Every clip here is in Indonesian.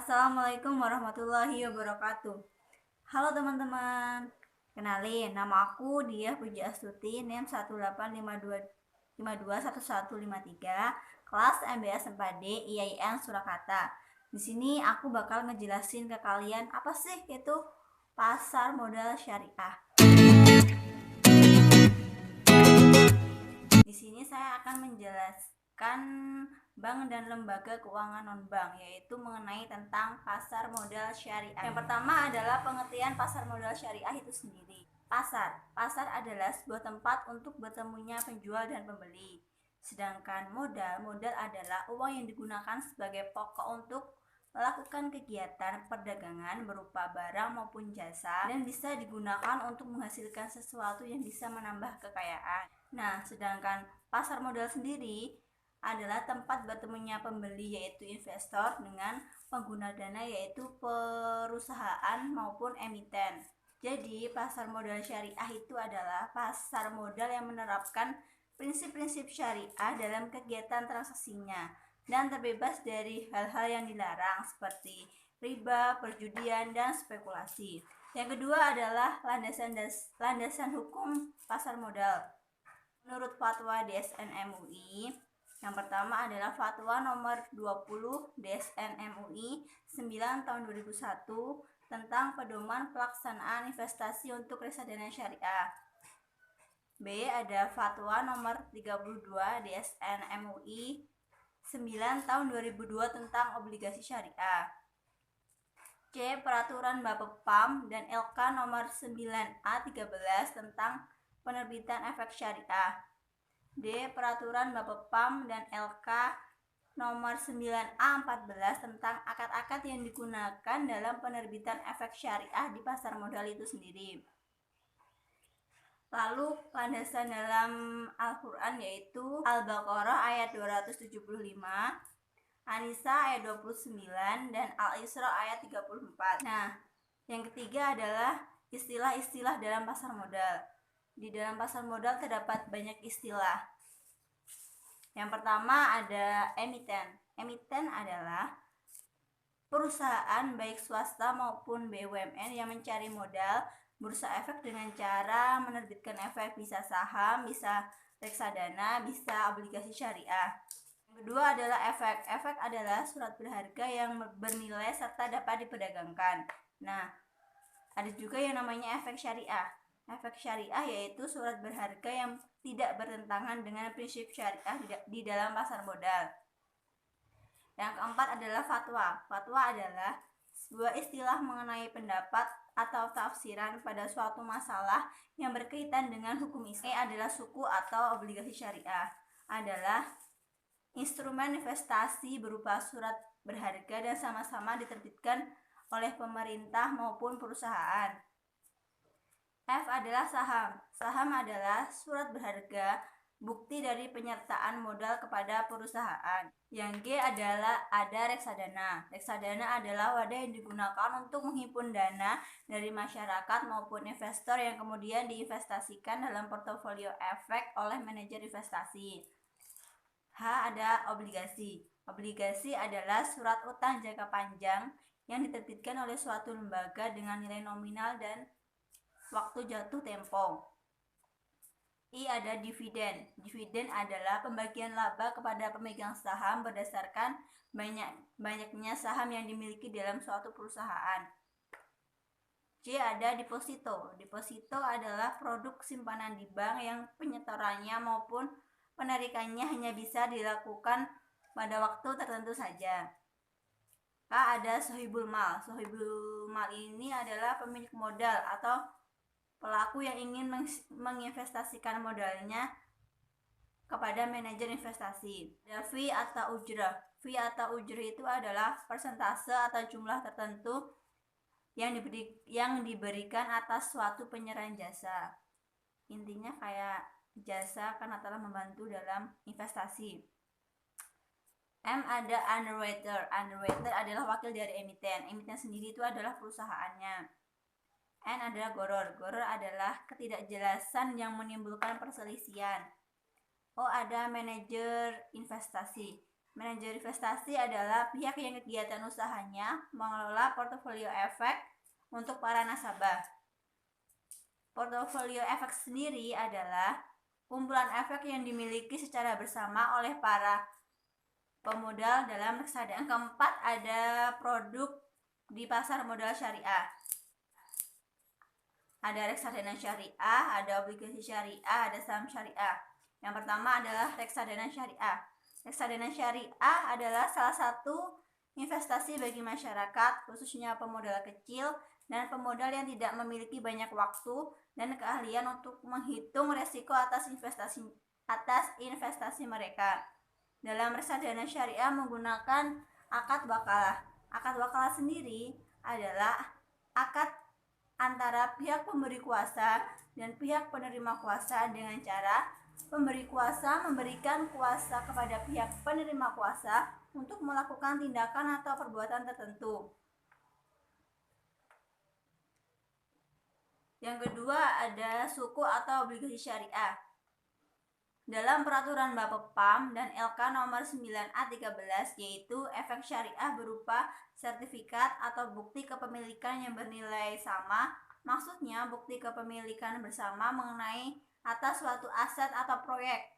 Assalamualaikum warahmatullahi wabarakatuh. Halo teman-teman, kenalin nama aku Diah Puji Astuti, NIM 18525211153, kelas MBS 4D IAIN Surakarta. Di sini aku bakal ngejelasin ke kalian apa sih itu pasar modal syariah. Di sini saya akan menjelaskan bank dan lembaga keuangan non-bank, yaitu mengenai tentang pasar modal syariah. Yang pertama adalah pengertian pasar modal syariah itu sendiri. Pasar adalah sebuah tempat untuk bertemunya penjual dan pembeli. Sedangkan modal adalah uang yang digunakan sebagai pokok untuk melakukan kegiatan perdagangan berupa barang maupun jasa dan bisa digunakan untuk menghasilkan sesuatu yang bisa menambah kekayaan. Nah, sedangkan pasar modal sendiri adalah tempat bertemunya pembeli yaitu investor dengan pengguna dana yaitu perusahaan maupun emiten. Jadi, pasar modal syariah itu adalah pasar modal yang menerapkan prinsip-prinsip syariah dalam kegiatan transaksinya dan terbebas dari hal-hal yang dilarang seperti riba, perjudian, dan spekulasi. Yang kedua adalah landasan hukum pasar modal. Menurut fatwa DSN MUI, yang pertama adalah fatwa nomor 20 DSN MUI 9 tahun 2001 tentang pedoman pelaksanaan investasi untuk reksadana syariah. B. Ada fatwa nomor 32 DSN MUI 9 tahun 2002 tentang obligasi syariah. C. Peraturan Bapepam dan LK nomor 9A 13 tentang penerbitan efek syariah. D. Peraturan Bapepam dan LK nomor 9A 14 tentang akad-akad yang digunakan dalam penerbitan efek syariah di pasar modal itu sendiri. Lalu landasan dalam Al-Quran yaitu Al-Baqarah ayat 275, An-Nisa ayat 29, dan Al-Isra ayat 34. Nah, yang ketiga adalah istilah-istilah dalam pasar modal. Di dalam pasar modal terdapat banyak istilah. Yang pertama ada emiten. Emiten adalah perusahaan baik swasta maupun BUMN yang mencari modal bursa efek dengan cara menerbitkan efek, bisa saham, bisa reksadana, bisa obligasi syariah. Yang kedua adalah efek. Efek adalah surat berharga yang bernilai serta dapat diperdagangkan. Nah, ada juga yang namanya efek syariah. Efek syariah yaitu surat berharga yang tidak bertentangan dengan prinsip syariah di dalam pasar modal. Yang keempat adalah fatwa. Fatwa adalah sebuah istilah mengenai pendapat atau tafsiran pada suatu masalah yang berkaitan dengan hukum Islam. Adalah suku atau obligasi syariah. Adalah instrumen investasi berupa surat berharga dan sama-sama diterbitkan oleh pemerintah maupun perusahaan. F adalah saham. Saham adalah surat berharga bukti dari penyertaan modal kepada perusahaan. Yang G adalah ada reksadana. Reksadana adalah wadah yang digunakan untuk menghimpun dana dari masyarakat maupun investor yang kemudian diinvestasikan dalam portofolio efek oleh manajer investasi. H ada obligasi. Obligasi adalah surat utang jangka panjang yang diterbitkan oleh suatu lembaga dengan nilai nominal dan waktu jatuh tempo. I ada dividen. Dividen adalah pembagian laba kepada pemegang saham berdasarkan banyaknya saham yang dimiliki dalam suatu perusahaan. J ada deposito. Deposito adalah produk simpanan di bank yang penyetorannya maupun penarikannya hanya bisa dilakukan pada waktu tertentu saja. K ada sohibul mal. Sohibul mal ini adalah pemilik modal atau pelaku yang ingin menginvestasikan modalnya kepada manajer investasi. Ada fee atau ujrah. Fee atau ujrah itu adalah persentase atau jumlah tertentu yang diberikan atas suatu penyerahan jasa. Intinya kayak jasa karena telah membantu dalam investasi. M ada underwriter. Underwriter adalah wakil dari emiten. Emiten sendiri itu adalah perusahaannya. N adalah goror. Goror adalah ketidakjelasan yang menimbulkan perselisihan. O ada manajer investasi. Manajer investasi adalah pihak yang kegiatan usahanya mengelola portofolio efek untuk para nasabah. Portofolio efek sendiri adalah kumpulan efek yang dimiliki secara bersama oleh para pemodal dalam reksadana. Yang keempat ada produk di pasar modal syariah. Ada reksadana syariah, ada obligasi syariah, ada saham syariah. Yang pertama adalah reksadana syariah. Reksadana syariah adalah salah satu investasi bagi masyarakat, khususnya pemodal kecil dan pemodal yang tidak memiliki banyak waktu dan keahlian untuk menghitung resiko atas investasi mereka. Dalam reksadana syariah menggunakan akad wakalah. Akad wakalah sendiri adalah akad antara pihak pemberi kuasa dan pihak penerima kuasa dengan cara pemberi kuasa memberikan kuasa kepada pihak penerima kuasa untuk melakukan tindakan atau perbuatan tertentu. Yang kedua ada suku atau obligasi syariah. Dalam peraturan Bapepam dan LK nomor 9A13 yaitu efek syariah berupa sertifikat atau bukti kepemilikan yang bernilai sama. Maksudnya bukti kepemilikan bersama mengenai atas suatu aset atau proyek.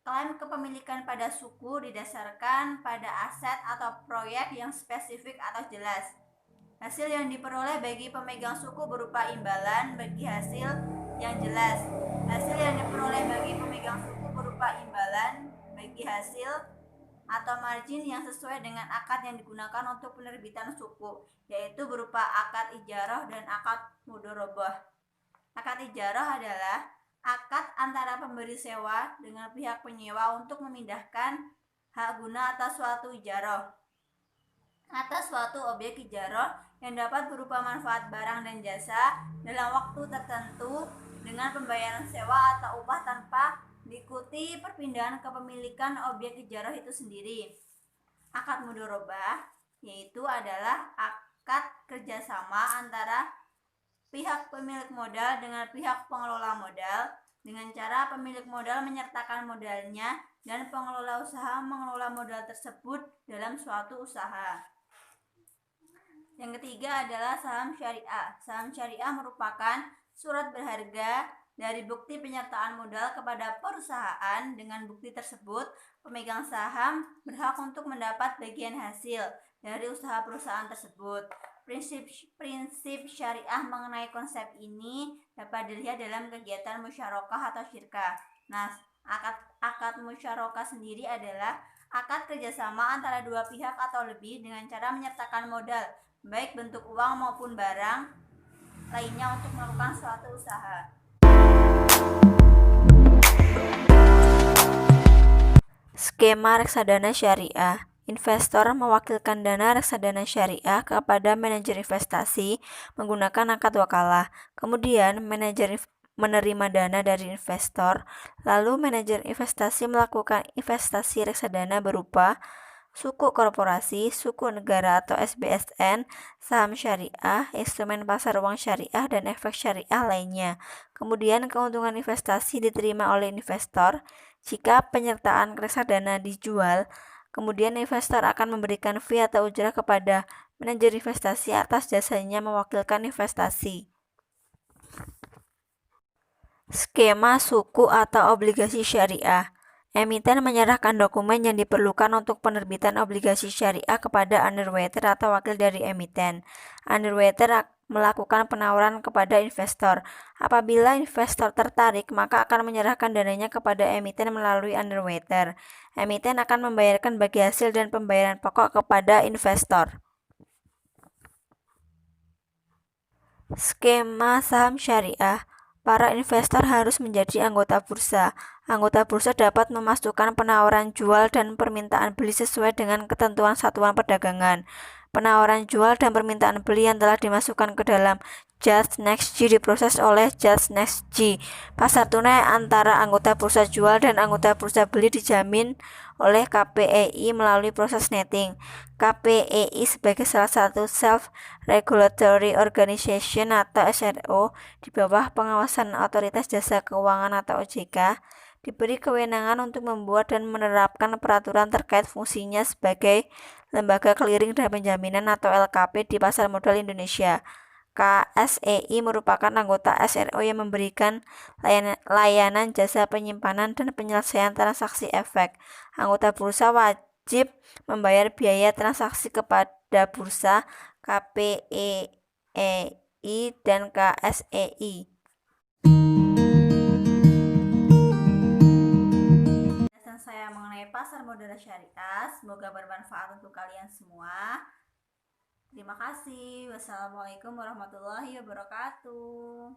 Klaim kepemilikan pada suku didasarkan pada aset atau proyek yang spesifik atau jelas. Hasil yang diperoleh bagi pemegang suku berupa imbalan bagi hasil yang jelas. Hasil yang diperoleh bagi pemegang suku berupa imbalan bagi hasil atau margin yang sesuai dengan akad yang digunakan untuk penerbitan suku, yaitu berupa akad ijarah dan akad mudharabah. Akad ijarah adalah akad antara pemberi sewa dengan pihak penyewa untuk memindahkan hak guna atas suatu ijarah, atas suatu objek ijarah yang dapat berupa manfaat barang dan jasa dalam waktu tertentu dengan pembayaran sewa atau upah tanpa diikuti perpindahan kepemilikan objek ijarah itu sendiri. Akad mudharabah yaitu adalah akad kerjasama antara pihak pemilik modal dengan pihak pengelola modal dengan cara pemilik modal menyertakan modalnya dan pengelola usaha mengelola modal tersebut dalam suatu usaha. Yang ketiga adalah saham syariah. Saham syariah merupakan surat berharga dari bukti penyertaan modal kepada perusahaan. Dengan bukti tersebut, pemegang saham berhak untuk mendapat bagian hasil dari usaha perusahaan tersebut. Prinsip syariah mengenai konsep ini dapat dilihat dalam kegiatan musyarakah atau syirkah. Nah, akad musyarakah sendiri adalah akad kerjasama antara dua pihak atau lebih dengan cara menyertakan modal, baik bentuk uang maupun barang lainnya untuk melakukan suatu usaha. Skema reksadana syariah. Investor mewakilkan dana reksadana syariah kepada manajer investasi menggunakan akad wakalah. Kemudian manajer menerima dana dari investor, lalu manajer investasi melakukan investasi reksadana berupa suku korporasi, suku negara atau SBSN, saham syariah, instrumen pasar uang syariah, dan efek syariah lainnya. Kemudian keuntungan investasi diterima oleh investor jika penyertaan reksadana dijual. Kemudian investor akan memberikan fee atau ujrah kepada manajer investasi atas jasanya mewakilkan investasi. Skema suku atau obligasi syariah. Emiten menyerahkan dokumen yang diperlukan untuk penerbitan obligasi syariah kepada underwriter atau wakil dari emiten. Underwriter melakukan penawaran kepada investor. Apabila investor tertarik, maka akan menyerahkan dananya kepada emiten melalui underwriter. Emiten akan membayarkan bagi hasil dan pembayaran pokok kepada investor. Skema saham syariah. Para investor harus menjadi anggota bursa. Anggota bursa dapat memasukkan penawaran jual dan permintaan beli sesuai dengan ketentuan satuan perdagangan. Penawaran jual dan permintaan beli yang telah dimasukkan ke dalam Just Next G diproses oleh Just Next G. Pasar tunai antara anggota bursa jual dan anggota bursa beli dijamin oleh KPEI melalui proses netting. KPEI sebagai salah satu Self-Regulatory Organization atau SRO di bawah pengawasan Otoritas Jasa Keuangan atau OJK diberi kewenangan untuk membuat dan menerapkan peraturan terkait fungsinya sebagai lembaga clearing dan penjaminan atau LKP di pasar modal Indonesia. KSEI merupakan anggota SRO yang memberikan layanan jasa penyimpanan dan penyelesaian transaksi efek. Anggota bursa wajib membayar biaya transaksi kepada bursa, KPEI, dan KSEI. Penjelasan saya mengenai pasar modal syariah semoga bermanfaat untuk kalian semua. Terima kasih. Wassalamualaikum warahmatullahi wabarakatuh.